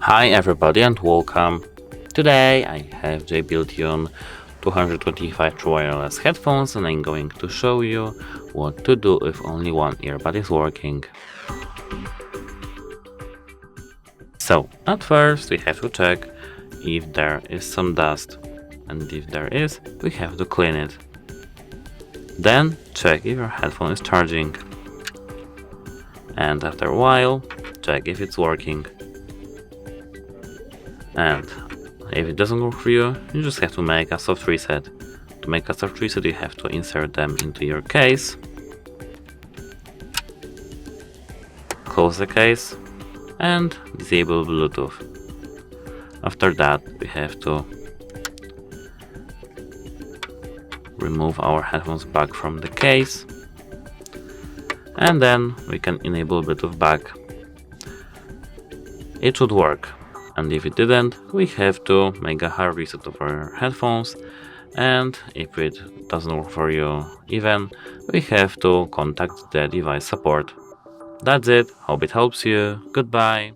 Hi everybody and welcome. Today I have JBL TUNE 225 true wireless headphones and I'm going to show you what to do if only one earbud is working. So at first we have to check if there is some dust, and if there is, we have to clean it. Then check if your headphone is charging, and after a while check if it's working. And if it doesn't work for you, you just have to make a soft reset. To make a soft reset, you have to insert them into your case, close the case, and disable Bluetooth. After that, we have to remove our headphones back from the case, and then we can enable Bluetooth back. It should work. And if it didn't, we have to make a hard reset of our headphones, and if it doesn't work for you even, we have to contact the device support. That's it, hope it helps you, goodbye.